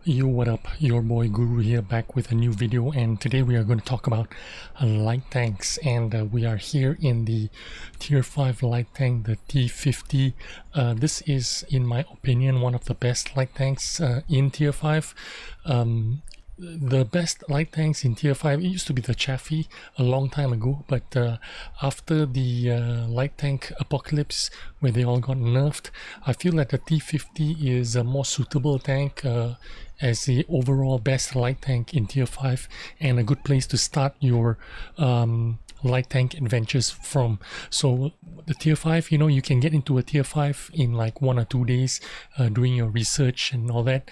Yo, what up? Your boy Guru here, back with a new video, and today we are going to talk about light tanks, and we are here in the tier 5 light tank, the T50. This is, in my opinion, one of the best light tanks in tier 5. The best light tanks in tier 5, it used to be the Chaffee a long time ago, but after the light tank apocalypse where they all got nerfed, I feel that the T50 is a more suitable tank as the overall best light tank in tier 5 and a good place to start your light tank adventures from. So the tier 5, you can get into a tier 5 in like 1 or 2 days doing your research and all that.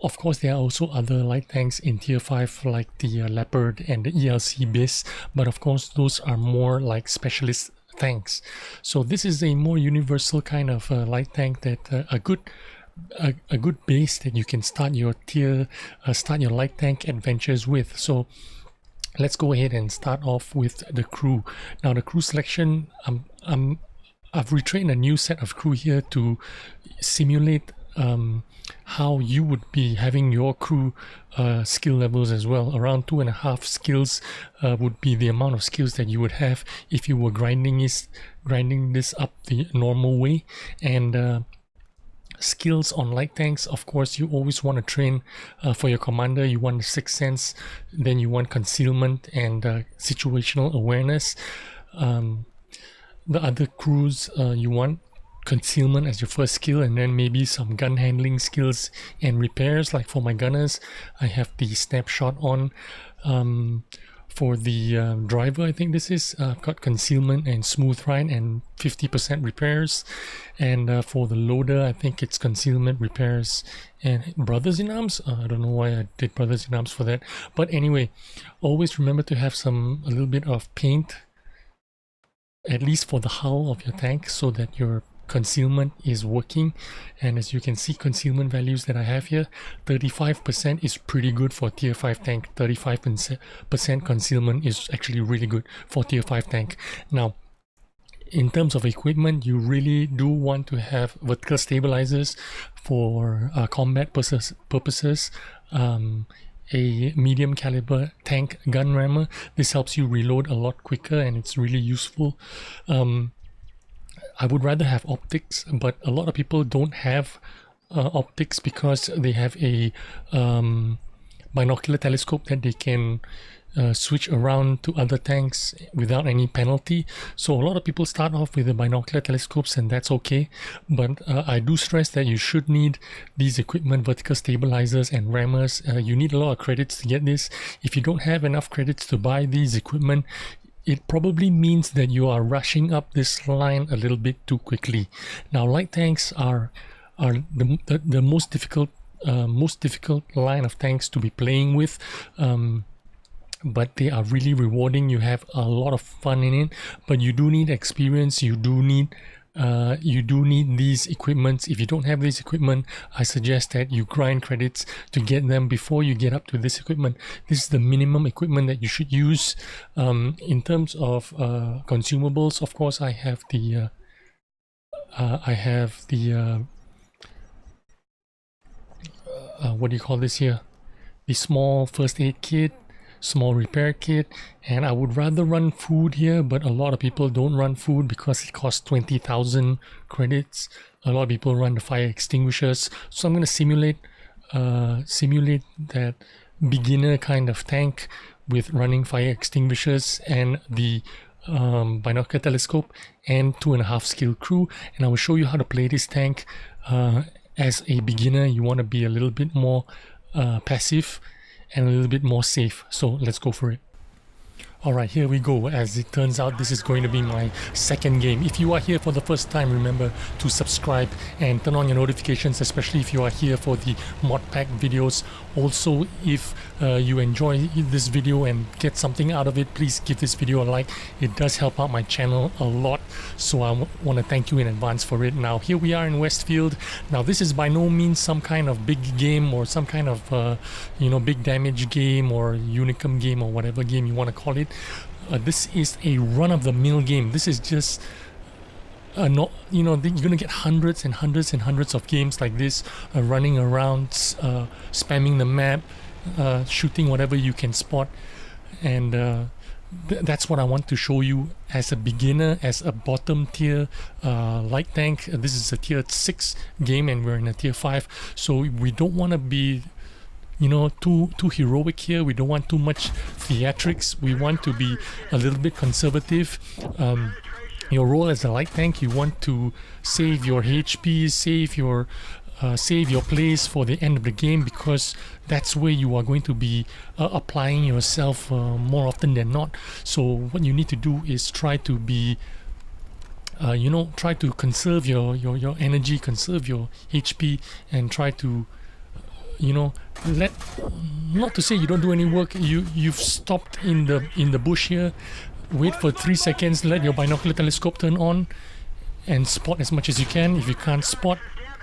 Of course, there are also other light tanks in tier 5 like the Leopard and the ELC Bis, but of course those are more like specialist tanks. So this is a more universal kind of light tank that a good base that you can start your light tank adventures with. So let's go ahead and start off with the crew. Now the crew selection, I've retrained a new set of crew here to simulate how you would be having your crew skill levels as well. Around 2.5 skills would be the amount of skills that you would have if you were grinding this up the normal way. And skills on light tanks, of course, you always want to train for your commander. You want the sixth sense, then you want concealment and situational awareness. The other crews, you want concealment as your first skill, and then maybe some gun handling skills and repairs. Like for my gunners, I have the snapshot on. For the driver, I think this is, I've got concealment and smooth ride and 50% repairs. And for the loader, I think it's concealment, repairs, and brothers in arms. I don't know why I did brothers in arms for that, but anyway, always remember to have a little bit of paint, at least for the hull of your tank, so that your concealment is working. And as you can see, concealment values that I have here, 35% is pretty good for tier 5 tank. 35% concealment is actually really good for tier 5 tank. Now, in terms of equipment, you really do want to have vertical stabilizers for combat purposes. A medium caliber tank gun rammer. This helps you reload a lot quicker and it's really useful. I would rather have optics, but a lot of people don't have optics because they have a binocular telescope that they can switch around to other tanks without any penalty. So a lot of people start off with the binocular telescopes, and that's okay, but I do stress that you should need these equipment, vertical stabilizers and rammers. You need a lot of credits to get this. If you don't have enough credits to buy these equipment, it probably means that you are rushing up this line a little bit too quickly. Now, light tanks are the most difficult line of tanks to be playing with, but they are really rewarding. You have a lot of fun in it, but you do need experience. You do need these equipments. If you don't have this equipment, I suggest that you grind credits to get them before you get up to this equipment. This is the minimum equipment that you should use. In terms of consumables, of course, I have the what do you call this here? The small first aid kit, small repair kit, and I would rather run food here, but a lot of people don't run food because it costs 20,000 credits. A lot of people run the fire extinguishers, so I'm going to simulate that beginner kind of tank with running fire extinguishers and the binocular telescope and 2.5 skill crew, and I will show you how to play this tank. As a beginner, you want to be a little bit more passive and a little bit more safe. So let's go for it. Alright, here we go. As it turns out, this is going to be my second game. If you are here for the first time, remember to subscribe and turn on your notifications, especially if you are here for the mod pack videos. Also, if you enjoy this video and get something out of it, please give this video a like. It does help out my channel a lot, so I want to thank you in advance for it. Now, here we are in Westfield. Now, this is by no means some kind of big game or some kind of big damage game or unicum game or whatever game you want to call it. This is a run-of-the-mill game. This is just not, you know, you're gonna get hundreds and hundreds and hundreds of games like this, running around, spamming the map, shooting whatever you can spot, and that's what I want to show you as a beginner, as a bottom tier light tank. This is a tier 6 game and we're in a tier 5, so we don't want to be, you know, too heroic here. We don't want too much theatrics. We want to be a little bit conservative. Your role as a light tank, you want to save your HP, save your plays for the end of the game, because that's where you are going to be applying yourself more often than not. So what you need to do is try to be try to conserve your energy, conserve your HP, and try to, you know, not to say you don't do any work. You've stopped in the bush here, wait for 3 seconds, let your binocular telescope turn on and spot as much as you can. If you can't spot,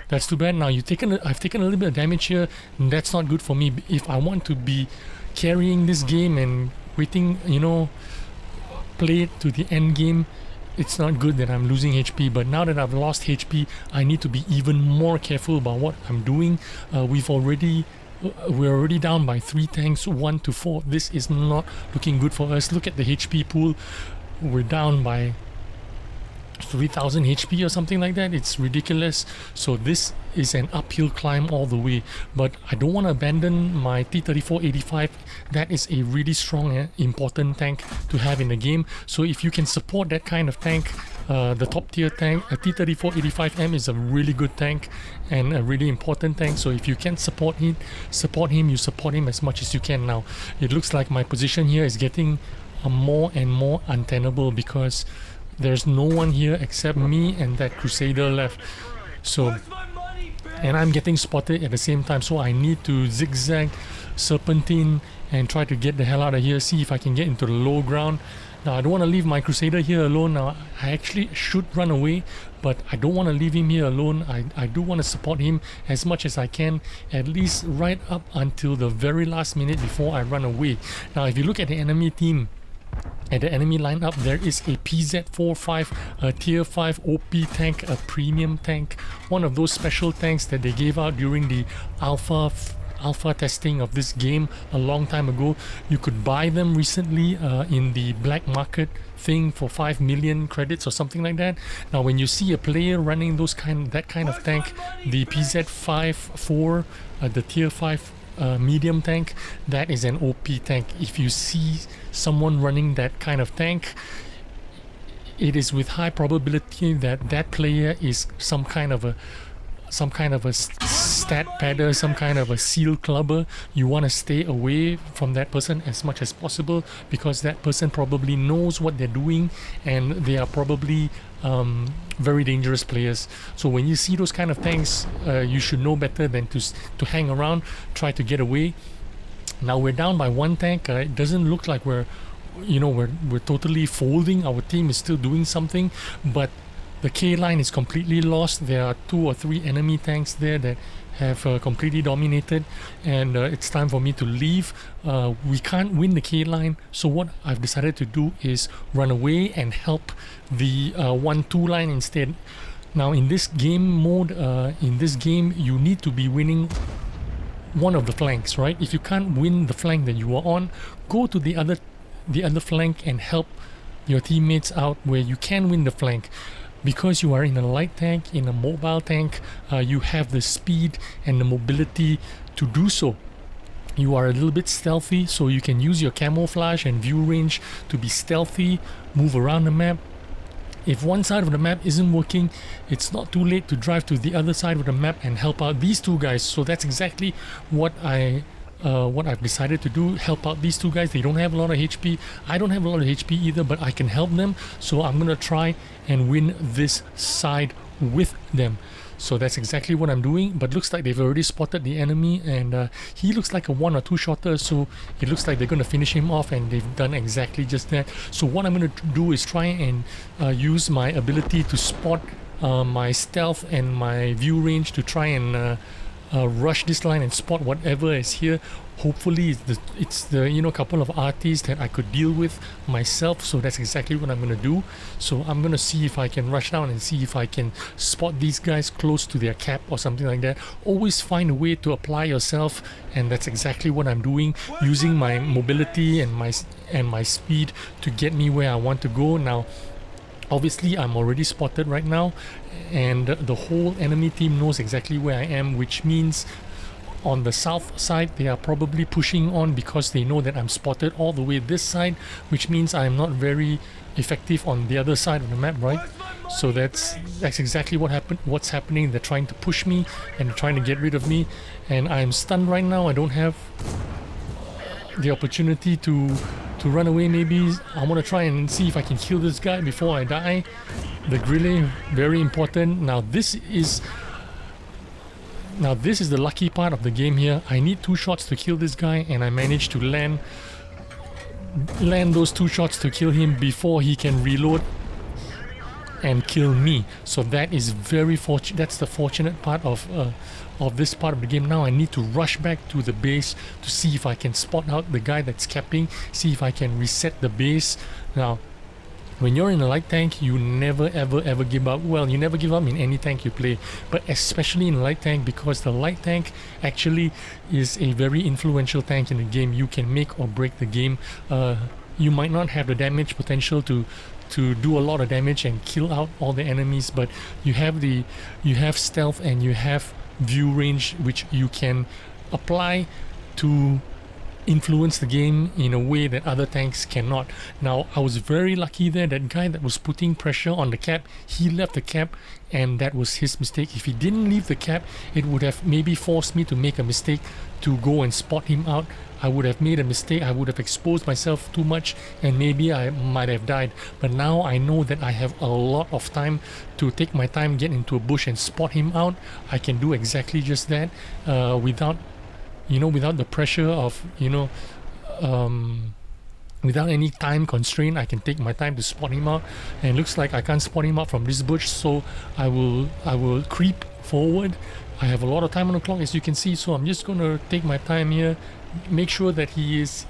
that's too bad. Now I've taken a little bit of damage here, and that's not good for me. If I want to be carrying this game and waiting, you know, play it to the end game, it's not good that I'm losing HP. But now that I've lost HP, I need to be even more careful about what I'm doing. We're already down by 3 tanks, 1 to 4. This is not looking good for us. Look at the HP pool. We're down by 3000 HP or something like that. It's ridiculous. So this is an uphill climb all the way, but I don't want to abandon my T-34-85. That is a really strong, important tank to have in the game. So if you can support that kind of tank, the top tier tank, a T-34-85M is a really good tank and a really important tank. So if you can support him, you support him as much as you can. Now it looks like my position here is getting more and more untenable, because there's no one here except me and that Crusader left. So, and I'm getting spotted at the same time, so I need to zigzag, serpentine, and try to get the hell out of here, see if I can get into the low ground. Now I don't want to leave my Crusader here alone. Now I actually should run away, but I don't want to leave him here alone. I do want to support him as much as I can, at least right up until the very last minute before I run away. Now if you look at the enemy team, at the enemy lineup, there is a PZ-45, a tier 5 OP tank, a premium tank, one of those special tanks that they gave out during the alpha testing of this game a long time ago. You could buy them recently in the black market thing for 5 million credits or something like that. Now when you see a player running that kind of tank, the PZ-54, the tier 5 medium tank, that is an OP tank. If you see someone running that kind of tank, it is with high probability that that player is some kind of a stat padder, some kind of a seal clubber. You want to stay away from that person as much as possible, because that person probably knows what they're doing and they are probably very dangerous players. So when you see those kind of tanks, you should know better than to hang around, try to get away. Now we're down by 1 tank. It doesn't look like we're totally folding. Our team is still doing something, but the K line is completely lost. There are 2 or 3 enemy tanks there that have completely dominated, and it's time for me to leave. We can't win the K line, so what I've decided to do is run away and help the 1-2 line instead. Now in this game mode, you need to be winning one of the flanks, right? If you can't win the flank that you are on, go to the other flank and help your teammates out where you can win the flank. Because you are in a light tank, in a mobile tank, you have the speed and the mobility to do so. You are a little bit stealthy, so you can use your camouflage and view range to be stealthy, move around the map. If one side of the map isn't working, it's not too late to drive to the other side of the map and help out these 2 guys. So that's exactly what I've decided to do, help out these 2 guys. They don't have a lot of HP. I don't have a lot of HP either, but I can help them. So I'm gonna try and win this side with them. So that's exactly what I'm doing, but looks like they've already spotted the enemy, and he looks like a 1 or 2 shotter, so it looks like they're going to finish him off, and they've done exactly just that. So what I'm going to do is try and use my ability to spot my stealth and my view range to try and rush this line and spot whatever is here. Hopefully it's the you know, couple of artists that I could deal with myself, so that's exactly what I'm gonna do. So I'm gonna see if I can rush down and see if I can spot these guys close to their cap or something like that. Always find a way to apply yourself, and that's exactly what I'm doing, using my mobility and my speed to get me where I want to go. Now obviously I'm already spotted right now, and the whole enemy team knows exactly where I am, which means on the south side they are probably pushing on because they know that I'm spotted all the way this side, which means I'm not very effective on the other side of the map, right? So that's exactly what's happening. They're trying to push me and trying to get rid of me, and I'm stunned right now. I don't have the opportunity to run away. Maybe I want to try and see if I can kill this guy before I die. The grille, very important. Now this is the lucky part of the game here. I need 2 shots to kill this guy, and I managed to land those 2 shots to kill him before he can reload and kill me. So that is very fortunate. That's the fortunate part of this part of the game. Now I need to rush back to the base to see if I can spot out the guy that's capping, see if I can reset the base. Now when you're in a light tank, you never ever give up. Well, you never give up in any tank you play, but especially in a light tank, because the light tank actually is a very influential tank in the game. You can make or break the game. You might not have the damage potential to do a lot of damage and kill out all the enemies, but you have stealth and you have view range, which you can apply to influence the game in a way that other tanks cannot. Now I was very lucky there. That guy that was putting pressure on the cap, he left the cap, and that was his mistake. If he didn't leave the cap, it would have maybe forced me to make a mistake to go and spot him out. I would have made a mistake. I would have exposed myself too much, and maybe I might have died. But now I know that I have a lot of time to take my time, get into a bush and spot him out. I can do exactly just that without the pressure of, without any time constraint. I can take my time to spot him out, and it looks like I can't spot him out from this bush, so I will creep forward. I have a lot of time on the clock, as you can see, so I'm just gonna take my time here, make sure that he is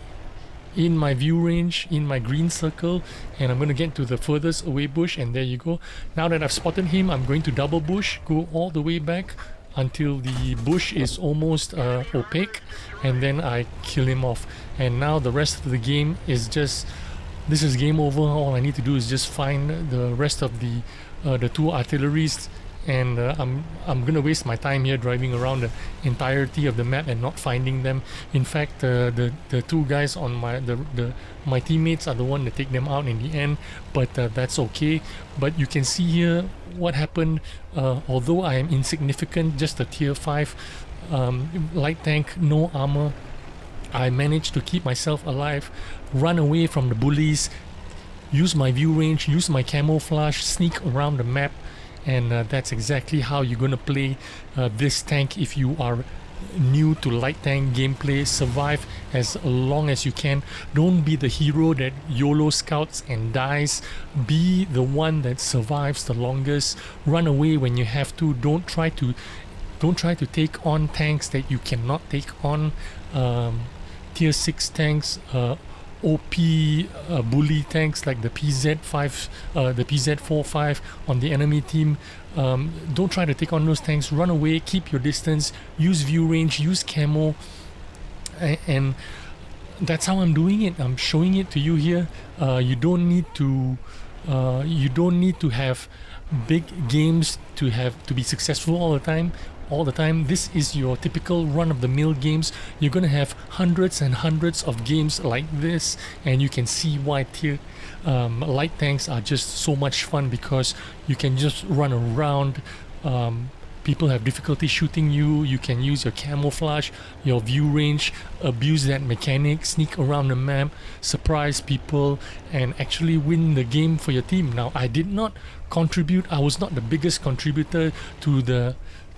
in my view range, in my green circle, and I'm going to get to the furthest away bush, and there you go. Now that I've spotted him, I'm going to double bush, go all the way back until the bush is almost opaque, and then I kill him off. And now the rest of the game is just, this is game over. All I need to do is just find the rest of the 2 artilleries, and I'm gonna waste my time here driving around the entirety of the map and not finding them. In fact, the 2 guys on my teammates are the one that take them out in the end, but that's okay. But you can see here what happened. Although I am insignificant, just a tier 5 light tank, no armor, I managed to keep myself alive, run away from the bullies, use my view range, use my camouflage, sneak around the map. And that's exactly how you're gonna play this tank if you are new to light tank gameplay. Survive as long as you can. Don't be the hero that YOLO scouts and dies. Be the one that survives the longest. Run away when you have to. Don't try to take on tanks that you cannot take on. Tier 6 tanks, OP bully tanks like the PZ5, the PZ45 on the enemy team. Don't try to take on those tanks. Run away, keep your distance, use view range, use camo, and that's how I'm doing it. I'm showing it to you here. You don't need to have big games to be successful all the time. This is your typical run-of-the-mill games. You're gonna have hundreds and hundreds of games like this, and you can see why light tanks are just so much fun, because you can just run around. People have difficulty shooting you. You can use your camouflage, your view range, abuse that mechanic, sneak around the map, surprise people, and actually win the game for your team. Now, I did not contribute. I was not the biggest contributor to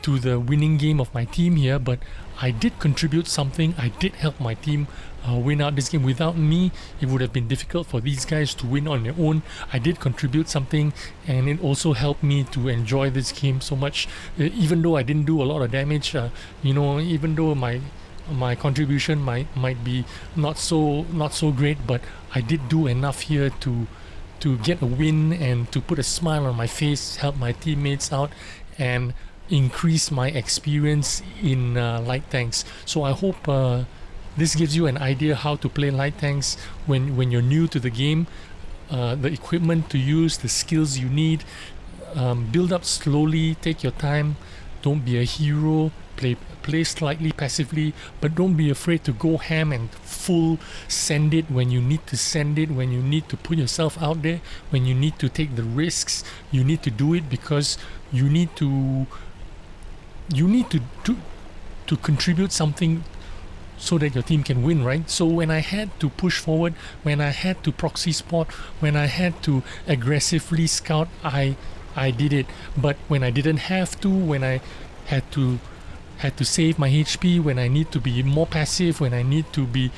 to the winning game of my team here, but I did contribute something. I did help my team win out this game. Without me, it would have been difficult for these guys to win on their own. I did contribute something, and it also helped me to enjoy this game so much. Even though I didn't do a lot of damage, even though my contribution might be not so great, but I did do enough here to get a win and to put a smile on my face, help my teammates out, and increase my experience in light tanks. So I hope this gives you an idea how to play light tanks when you're new to the game, the equipment to use, the skills you need. Build up slowly, take your time, don't be a hero, play slightly passively, but don't be afraid to go ham and full send it when you need to send it, when you need to put yourself out there, when you need to take the risks. You need to do it because you need to contribute something so that your team can win, right? So when I had to push forward, when I had to proxy spot, when I had to aggressively scout, I did it. But when I didn't have to, when I had to save my HP, when I need to be more passive, when I need to be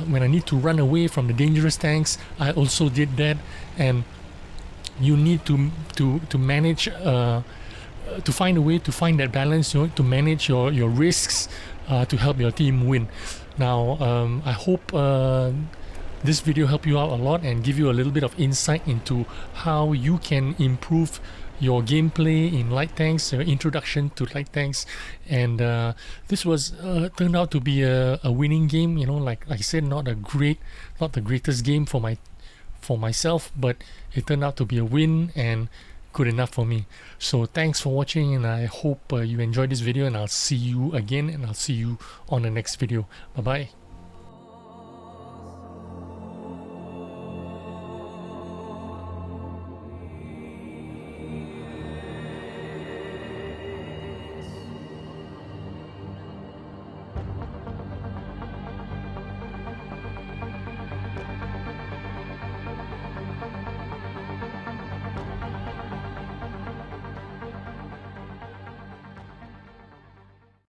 when I need to run away from the dangerous tanks, I also did that. And you need to manage, to find a way to find that balance, to manage your risks, to help your team win. Now I hope this video helped you out a lot and give you a little bit of insight into how you can improve your gameplay in light tanks, your introduction to light tanks. And this was turned out to be a winning game. Like I said, not the greatest game for myself, but it turned out to be a win and good enough for me. So thanks for watching, and I hope you enjoyed this video, and I'll see you again, and I'll see you on the next video. Bye bye.